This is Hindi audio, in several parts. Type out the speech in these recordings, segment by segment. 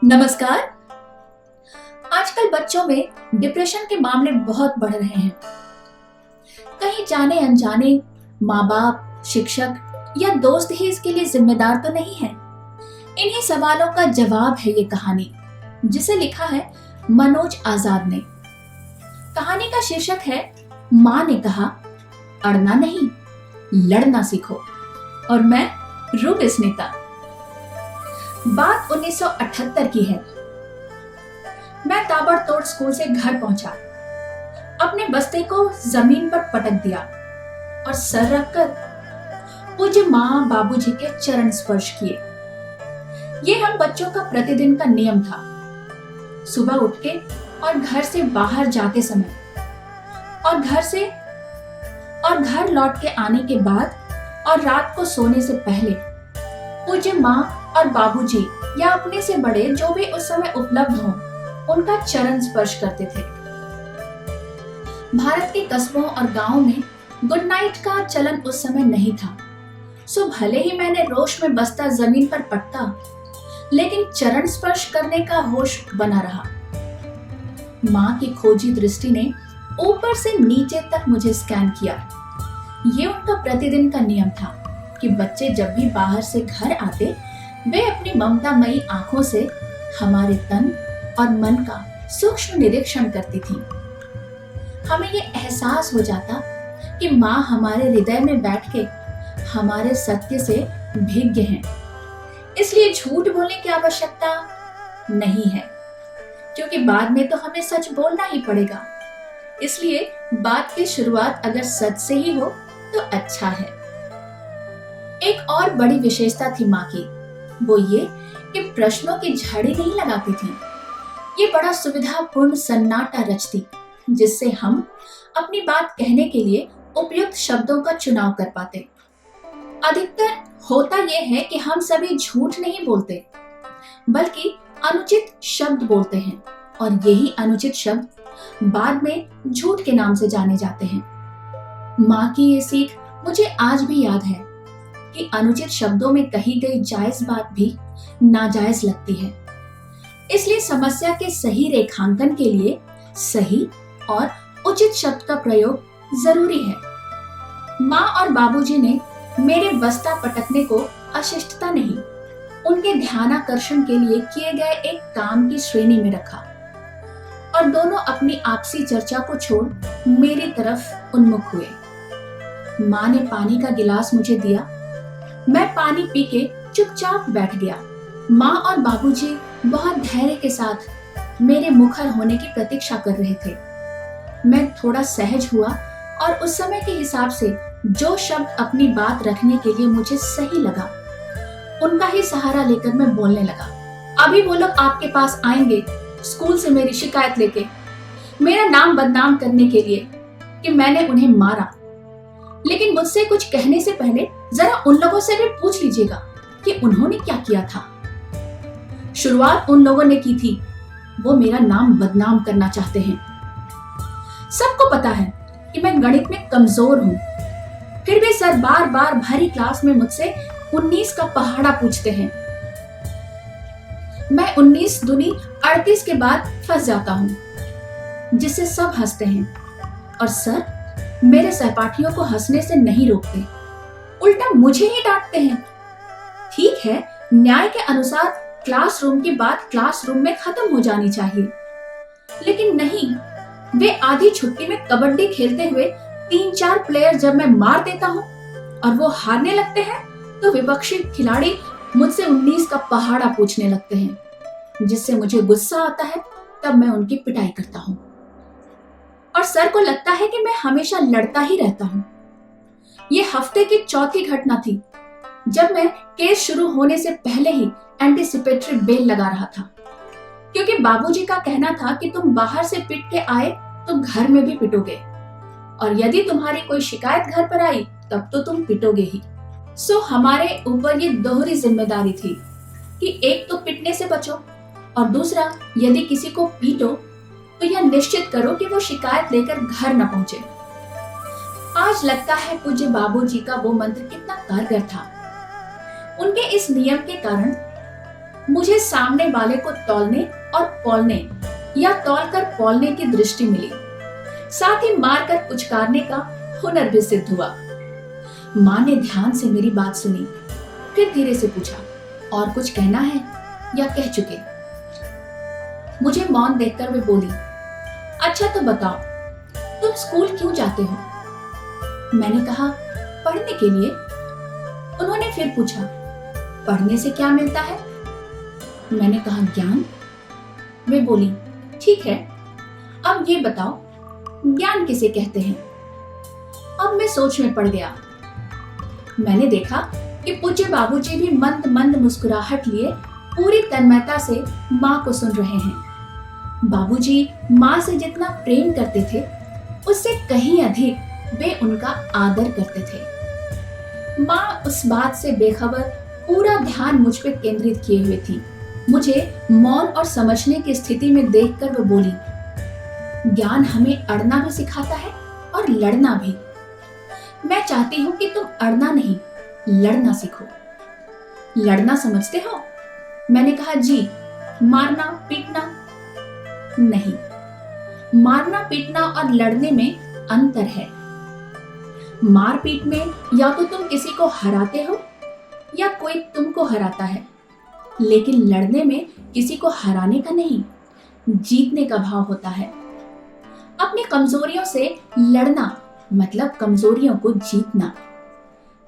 नमस्कार। आजकल बच्चों में डिप्रेशन के मामले बहुत बढ़ रहे हैं। कहीं जाने अनजाने माँ बाप, शिक्षक या दोस्त ही इसके लिए जिम्मेदार तो नहीं है। इन्हीं सवालों का जवाब है ये कहानी, जिसे लिखा है मनोज आजाद ने। कहानी का शीर्षक है माँ ने कहा, अड़ना नहीं, लड़ना सीखो। और मैं रूबी स्मिता। बात 1978 की है। मैं ताबड़तोड़ स्कूल से घर पहुंचा, अपने बस्ते को जमीन पर पटक दिया और सर रखकर पूज्य माँ बाबूजी के चरण स्पर्श किए। ये हम बच्चों का प्रतिदिन का नियम था। सुबह उठ के और घर से बाहर जाते समय और घर लौट के आने के बाद और रात को सोने से पहले पूज्य माँ और बाबूजी या अपने से बड़े जो भी उस समय उपलब्ध हों, उनका चरण स्पर्श करते थे। भारत के कस्बों और गांवों में गुड नाइट का चलन उस समय नहीं था। सो भले ही मैंने रोश में बस्ता जमीन पर पटका, लेकिन चरण स्पर्श करने का होश बना रहा। माँ की खोजी दृष्टि ने ऊपर से नीचे तक मुझे स्कैन किया। ये उनका प्रतिदिन का नियम था कि बच्चे जब भी बाहर से घर आते, वे अपनी ममतामयी आंखों से हमारे तन और मन का सूक्ष्म निरीक्षण करती थी। हमें ये एहसास हो जाता कि माँ हमारे हृदय में बैठ के हमारे सत्य से भिज्ञ हैं। इसलिए झूठ बोलने की आवश्यकता नहीं है, क्योंकि बाद में तो हमें सच बोलना ही पड़ेगा। इसलिए बात की शुरुआत अगर सच से ही हो तो अच्छा है। एक और बड़ी विशेषता थी माँ की, वो ये कि प्रश्नों की झड़ी नहीं लगाती थी। ये बड़ा सुविधापूर्ण सन्नाटा रचती, जिससे हम अपनी बात कहने के लिए उपयुक्त शब्दों का चुनाव कर पाते। अधिकतर होता यह है कि हम सभी झूठ नहीं बोलते, बल्कि अनुचित शब्द बोलते हैं, और यही अनुचित शब्द बाद में झूठ के नाम से जाने जाते हैं। माँ की ये सीख मुझे आज भी याद है कि अनुचित शब्दों में कही गई जायज बात भी नाजायज लगती है। इसलिए समस्या के सही रेखांकन के लिए सही और उचित शब्द का प्रयोग जरूरी है। माँ और बाबूजी ने मेरे बस्ता पटकने को अशिष्टता नहीं, उनके ध्यानाकर्षण के लिए किए गए एक काम की श्रेणी में रखा, और दोनों अपनी आपसी चर्चा को छोड़ मेरी तरफ उन्मुख हुए। माँ ने पानी का गिलास मुझे दिया। मैं पानी पी के चुपचाप बैठ गया। माँ और बाबूजी बहुत धैर्य के साथ मेरे मुखर होने की प्रतीक्षा कर रहे थे। मैं थोड़ा सहज हुआ और उस समय के हिसाब से जो शब्द अपनी बात रखने के लिए मुझे सही लगा, उनका ही सहारा लेकर मैं बोलने लगा। अभी वो लोग आपके पास आएंगे स्कूल से मेरी शिकायत लेके, मेरा नाम बदनाम करने के लिए कि मैंने उन्हें मारा। लेकिन मुझसे कुछ कहने से पहले जरा उन लोगों से भी पूछ लीजिएगा कि उन्होंने क्या किया था। शुरुआत उन लोगों ने की थी, वो मेरा नाम बदनाम करना चाहते हैं। सबको पता है कि मैं गणित में कमजोर हूँ, फिर भी सर बार बार भरी क्लास में मुझसे 19 का पहाड़ा पूछते हैं। मैं 19 दूनी 38 के बाद फंस जाता हूँ, जिससे सब हंसते हैं, और सर मेरे सहपाठियों को हंसने से नहीं रोकते, उल्टा मुझे ही डांटते हैं। ठीक है, न्याय के अनुसार क्लासरूम की बात क्लासरूम में खत्म हो जानी चाहिए, लेकिन नहीं, वे आधी छुट्टी में कबड्डी खेलते हुए 3-4 प्लेयर जब मैं मार देता हूँ और वो हारने लगते हैं, तो विपक्षी खिलाड़ी मुझसे 19 का पहाड़ा पूछने लगते हैं, जिससे मुझे गुस्सा आता है। तब मैं उनकी पिटाई करता हूँ, और सर को लगता है कि मैं हमेशा लड़ता ही रहता हूँ। ये हफ्ते की चौथी घटना थी जब मैं केस शुरू होने से पहले ही एंटीसिपेटरी बेल लगा रहा था, क्योंकि बाबूजी का कहना था कि तुम बाहर से पिट के आए तो घर में भी पिटोगे, और यदि तुम्हारी कोई शिकायत घर पर आई तब तो तुम पिटोगे ही। सो हमारे ऊपर ये दोहरी जिम्मेदारी थी कि एक तो पिटने से बचो, और दूसरा यदि किसी को पीटो तो यह निश्चित करो कि वो शिकायत लेकर घर न पहुंचे। आज लगता है पूज्य बाबूजी का वो मंत्र कितना कारगर था। उनके इस नियम के कारण मुझे सामने वाले को तौलने और पौलने या तौल कर पौलने की दृष्टि मिली। साथ ही मार कर पुचकारने का हुनर भी सिद्ध हुआ। माँ ने ध्यान से मेरी बात सुनी, फिर धीरे से पूछा, और कुछ कहना है या कह चुके? मुझे मौन देखकर वे बोली, अच्छा तो बताओ, तुम स्कूल क्यों जाते हो? मैंने कहा, पढ़ने के लिए। उन्होंने फिर पूछा, पढ़ने से क्या मिलता है? मैंने कहा, ज्ञान। वे बोली, ठीक है, अब ये बताओ, ज्ञान किसे कहते हैं? अब मैं सोच में पड़ गया। मैंने देखा कि पूज्य बाबूजी भी मंद मंद मुस्कुराहट लिए पूरी तन्मयता से माँ को सुन रहे हैं। बाबूजी माँ से जितना प्रेम करते थे, उससे कहीं अधिक वे उनका आदर करते थे। माँ उस बात से बेखबर पूरा ध्यान मुझ पर केंद्रित किए हुए थी। मुझे मौन और समझने की स्थिति में देखकर वो बोली, ज्ञान हमें अड़ना भी सिखाता है और लड़ना भी। मैं चाहती हूँ कि तुम अड़ना नहीं, लड़ना सीखो। लड़ना समझते हो? मैंने कहा, जी। मारना पीटना? नहीं, मारना पीटना और लड़ने में अंतर है। मारपीट में या तो तुम किसी को हराते हो या कोई तुमको हराता है, लेकिन लड़ने में किसी को हराने का नहीं, जीतने का भाव होता है। अपनी कमजोरियों से लड़ना मतलब कमजोरियों को जीतना।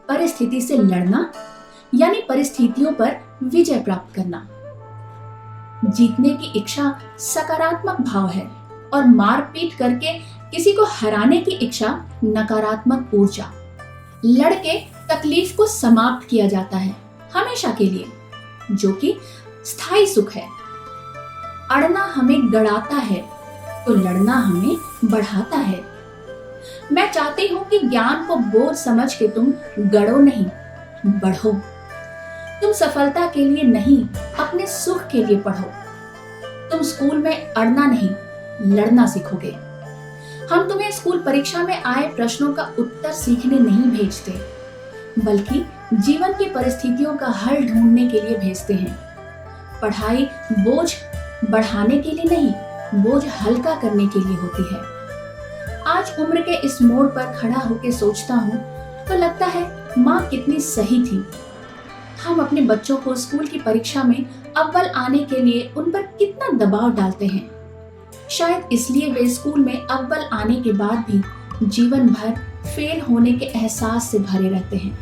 परिस्थिति से लड़ना यानी परिस्थितियों पर विजय प्राप्त करना। जीतने की इच्छा सकारात्मक भाव है और मारपीट करके किसी को हराने की इच्छा नकारात्मक ऊर्जा। लड़के तकलीफ को समाप्त किया जाता है हमेशा के लिए, जो कि स्थायी सुख है। अड़ना हमें गड़ाता है तो लड़ना हमें बढ़ाता है। मैं चाहती हूँ कि ज्ञान को बोझ समझ के तुम गड़ो नहीं, बढ़ो। तुम सफलता के लिए नहीं, अपने सुख के लिए पढ़ो। तुम स्कूल में अड़ना नहीं, लड़ना सीखोगे। हम तुम्हें स्कूल परीक्षा में आए प्रश्नों का उत्तर सीखने नहीं भेजते, बल्कि जीवन की परिस्थितियों का हल ढूंढने के लिए भेजते हैं। पढ़ाई बोझ बढ़ाने के लिए नहीं, बोझ हल्का करने के लिए होती है। आज उम्र के इस मोड़ पर खड़ा होकर सोचता हूँ तो लगता है माँ कितनी सही थी। हम अपने बच्चों को स्कूल की परीक्षा में अव्वल आने के लिए उन पर कितना दबाव डालते हैं। शायद इसलिए वे स्कूल में अव्वल आने के बाद भी जीवन भर फेल होने के एहसास से भरे रहते हैं।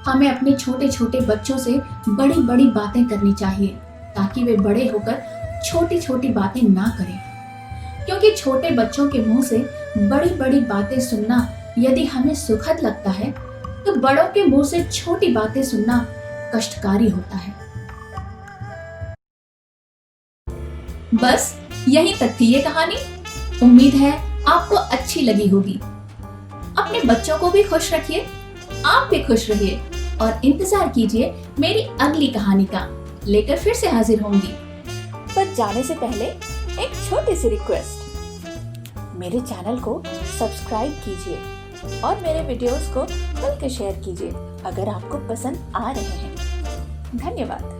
हमें अपने छोटे छोटे बच्चों से बड़ी बड़ी बातें करनी चाहिए, ताकि वे बड़े होकर छोटी छोटी बातें ना करें। क्योंकि छोटे बच्चों के मुंह से बड़ी बड़ी बातें सुनना यदि हमें सुखद लगता है, तो बड़ों के मुंह से छोटी बातें सुनना कष्टकारी होता है। बस यहीं तक थी ये कहानी। उम्मीद है आपको अच्छी लगी होगी। अपने बच्चों को भी खुश रखिए, आप भी खुश रहिए और इंतजार कीजिए मेरी अगली कहानी का। लेकर फिर से हाजिर होंगी। पर जाने से पहले एक छोटी सी रिक्वेस्ट, मेरे चैनल को सब्सक्राइब कीजिए और मेरे वीडियोस को खुल के शेयर कीजिए अगर आपको पसंद आ रहे हैं। धन्यवाद।